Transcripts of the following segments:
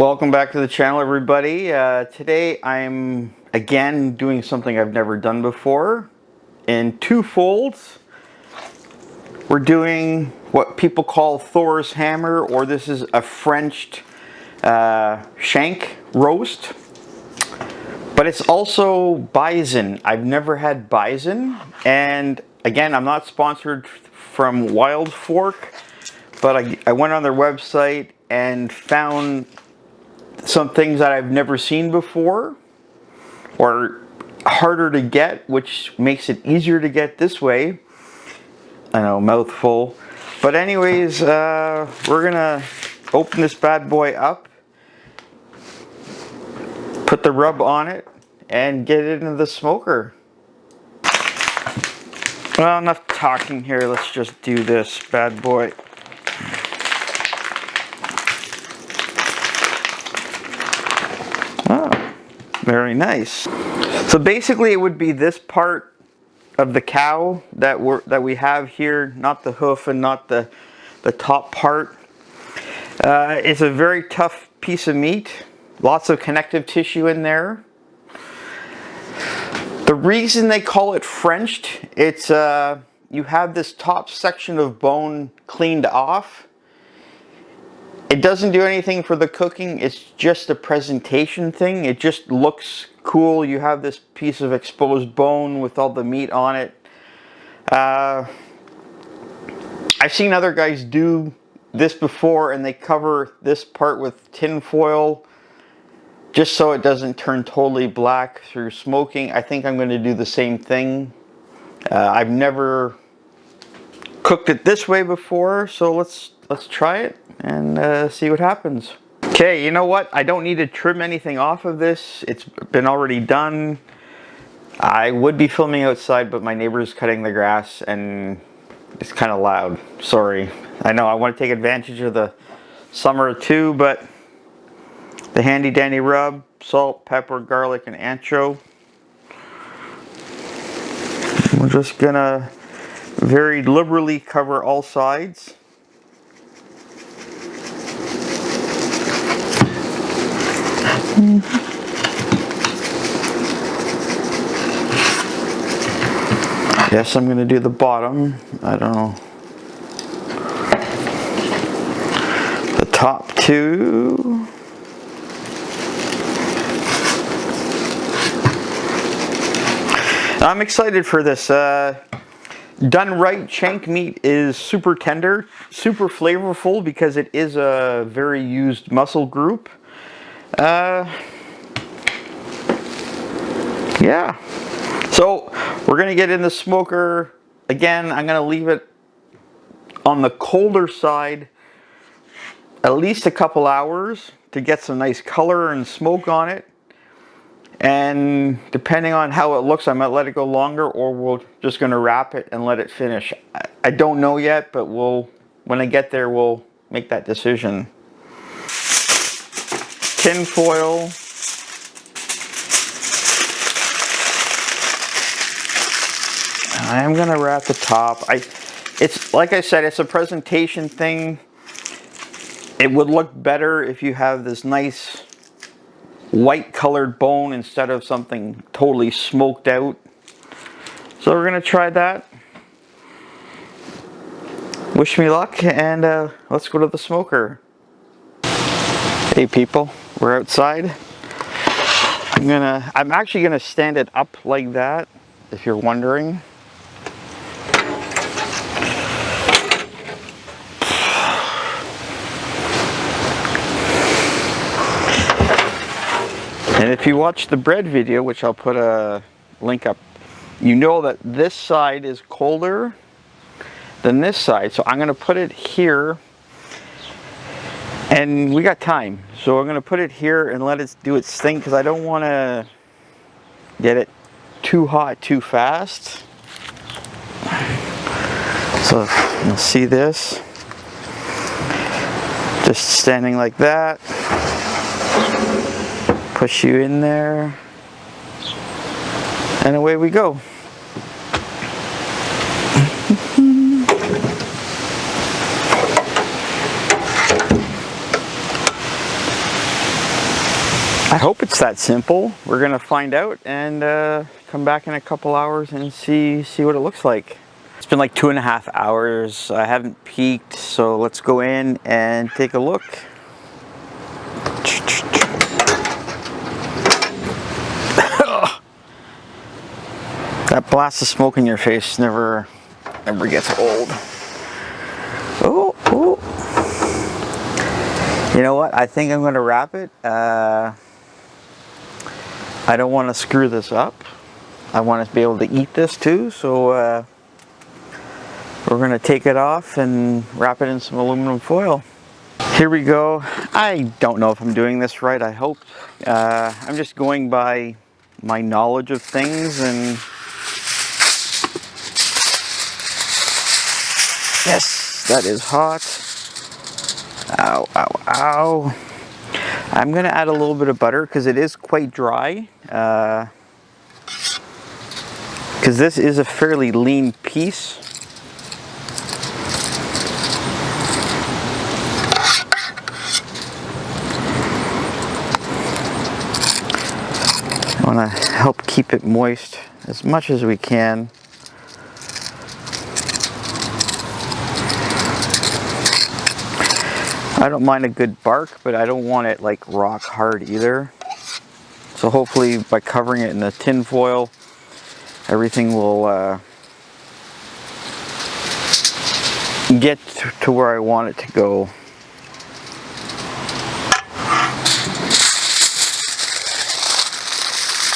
Welcome back to the channel, everybody. Today I'm again doing something I've never done before. In two folds, we're doing what people call Thor's hammer, or this is a Frenched shank roast. But it's also bison. I've never had bison, and again, I'm not sponsored from Wild Fork, but I went on their website and found some things that I've never seen before, or harder to get, which makes it easier to get this way. I know, mouthful. But anyways, we're gonna open this bad boy up, put the rub on it, and get it into the smoker. Well, enough talking here. Let's just do this bad boy. Very nice. So basically it would be this part of the cow that we have here, not the hoof and not the top part. It's a very tough piece of meat. Lots of connective tissue in there. The reason they call it Frenched, it's you have this top section of bone cleaned off. It doesn't do anything for the cooking, it's just a presentation thing. It just looks cool. You have this piece of exposed bone with all the meat on it. I've seen other guys do this before, and they cover this part with tin foil just so it doesn't turn totally black through smoking. I think I'm going to do the same thing. I've never cooked it this way before, so let's try it and see what happens. Okay, you know what? I don't need to trim anything off of this. It's been already done. I would be filming outside, but my neighbor's cutting the grass and it's kind of loud. Sorry. I know I want to take advantage of the summer too, but the handy dandy rub, salt, pepper, garlic, and ancho. We're just gonna very liberally cover all sides. Yes, I'm going to do the bottom. I don't know. The top two. I'm excited for this. Done right, shank meat is super tender, super flavorful because it is a very used muscle group. Yeah, so we're gonna get in the smoker. Again, I'm gonna leave it on the colder side at least a couple hours to get some nice color and smoke on it, and depending on how it looks, I might let it go longer, or we're just gonna wrap it and let it finish. I don't know yet, but when I get there, we'll make that decision. Tin foil. I'm gonna wrap the top. It's like I said, it's a presentation thing. It would look better if you have this nice white colored bone instead of something totally smoked out. So we're gonna try that. Wish me luck, and let's go to the smoker. Hey people, we're outside. I'm actually gonna stand it up like that, if you're wondering. And if you watch the bread video, which I'll put a link up, you know that this side is colder than this side. So I'm gonna put it here, and we got time. So I'm gonna put it here and let it do its thing, because I don't wanna get it too hot too fast. So you'll see this. Just standing like that. Push you in there, and away we go. I hope it's that simple. We're gonna find out and come back in a couple hours and see what it looks like. It's been like 2.5 hours. I haven't peeked, so let's go in and take a look. That blast of smoke in your face never gets old. Oh, oh. You know what? I think I'm gonna wrap it. I don't want to screw this up. I want to be able to eat this too, so we're gonna take it off and wrap it in some aluminum foil. Here we go. I don't know if I'm doing this right, I hope. I'm just going by my knowledge of things, and yes, that is hot. Ow, ow, ow. I'm gonna add a little bit of butter because it is quite dry. Because this is a fairly lean piece. I want to help keep it moist as much as we can. I don't mind a good bark, but I don't want it like rock hard either. So hopefully by covering it in the tin foil, everything will get to where I want it to go.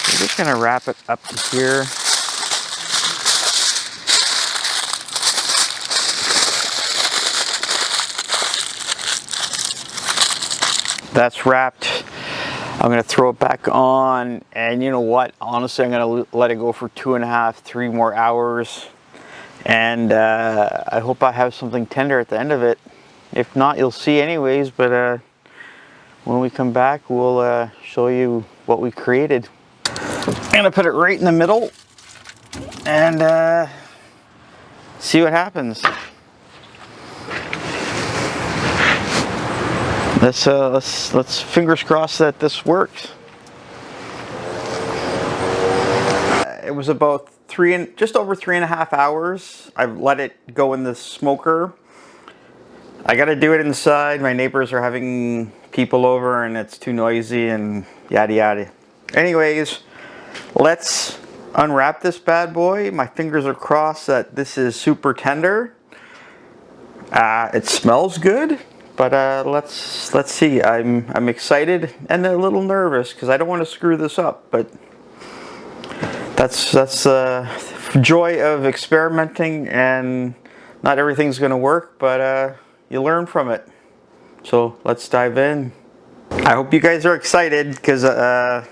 I'm just gonna wrap it up to here. That's wrapped. I'm gonna throw it back on, and you know what? Honestly, I'm gonna let it go for 2.5, 3 more hours, and I hope I have something tender at the end of it. If not, you'll see anyways. But when we come back, we'll show you what we created. I'm gonna put it right in the middle and see what happens. Let's fingers crossed that this works. It was about just over 3.5 hours. I've let it go in the smoker. I got to do it inside. My neighbors are having people over, and it's too noisy and yada yada. Anyways, let's unwrap this bad boy. My fingers are crossed that this is super tender. It smells good. But let's see. I'm excited and a little nervous because I don't want to screw this up. But that's the joy of experimenting, and not everything's going to work, but you learn from it. So let's dive in. I hope you guys are excited because I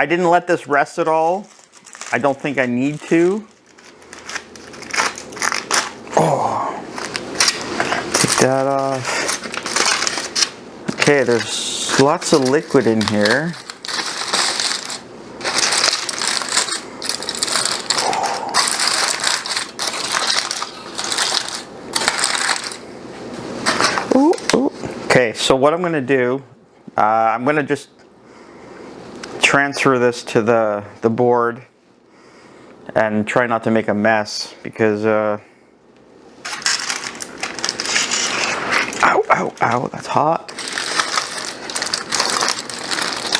didn't let this rest at all. I don't think I need to. Oh, take that off. Okay, there's lots of liquid in here. Ooh, ooh. Okay, so what I'm going to do, I'm going to just transfer this to the board and try not to make a mess because ow, ow, ow, that's hot.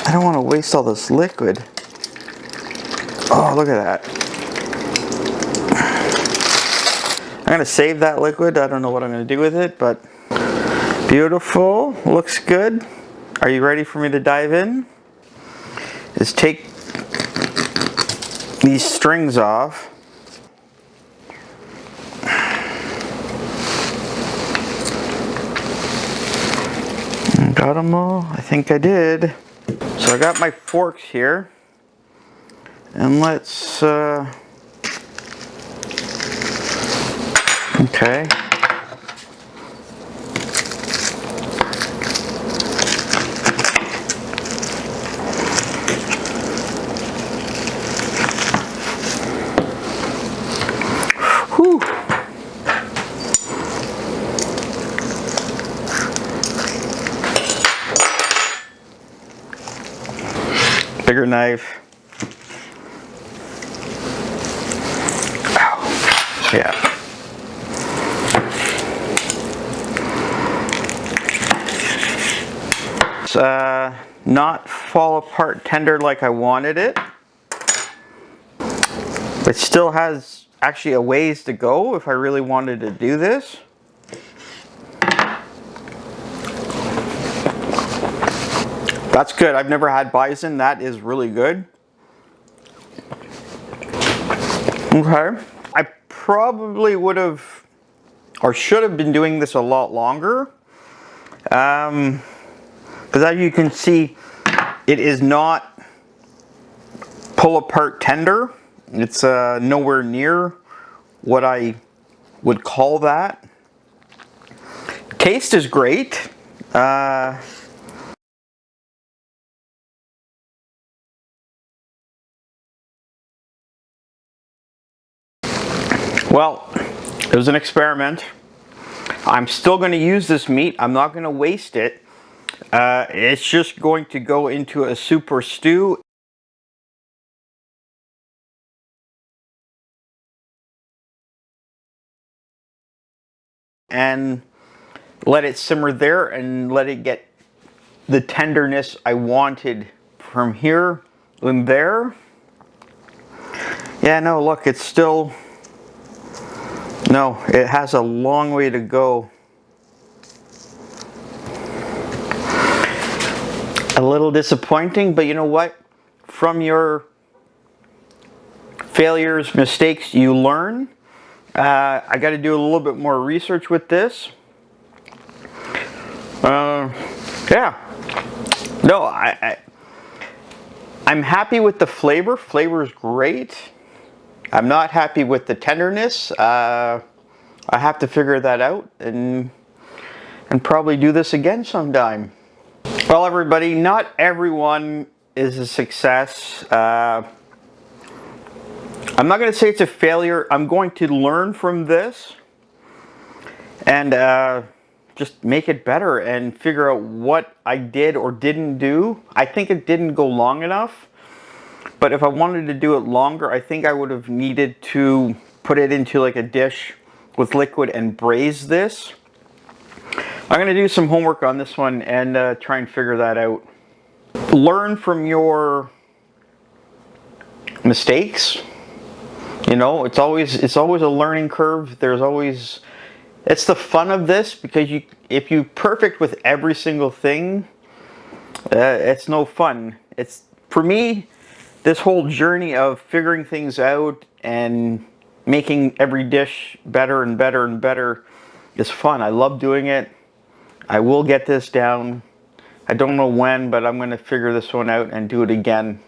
I don't want to waste all this liquid. Oh, look at that. I'm going to save that liquid. I don't know what I'm going to do with it, but beautiful. Looks good. Are you ready for me to dive in? Is take these strings off. Got them all? I think I did. So I got my forks here, and let's, okay. Whew. Bigger knife. Ow. Yeah. It's not fall apart tender like I wanted it. It still has actually a ways to go if I really wanted to do this. That's good. I've never had bison. That is really good. Okay. I probably would have or should have been doing this a lot longer. Because as you can see, it is not pull apart tender. It's nowhere near what I would call that. Taste is great. Well, it was an experiment. I'm still going to use this meat. I'm not going to waste it. It's just going to go into a soup or stew. And let it simmer there and let it get the tenderness I wanted from here and there. Yeah, no, look, it's still... No, it has a long way to go. A little disappointing, but you know what? From your failures, mistakes, you learn. I got to do a little bit more research with this. Yeah. No, I'm happy with the flavor. Flavor is great. I'm not happy with the tenderness. I have to figure that out and probably do this again sometime. Well, everybody, not everyone is a success. I'm not going to say it's a failure. I'm going to learn from this and just make it better and figure out what I did or didn't do. I think it didn't go long enough, but if I wanted to do it longer, I think I would have needed to put it into like a dish with liquid and braise this. I'm going to do some homework on this one and try and figure that out. Learn from your mistakes. You know, it's always a learning curve. There's always... It's the fun of this, because if you perfect with every single thing, it's no fun. It's, for me, this whole journey of figuring things out and making every dish better and better and better is fun. I love doing it. I will get this down. I don't know when, but I'm going to figure this one out and do it again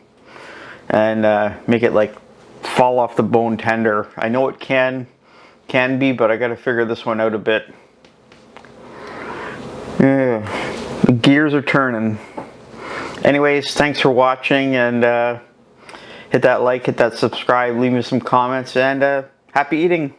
and make it like fall off the bone tender. I know it can be, but I got to figure this one out a bit. Yeah, the gears are turning. Anyways, thanks for watching, and hit that like, hit that subscribe, leave me some comments, and happy eating.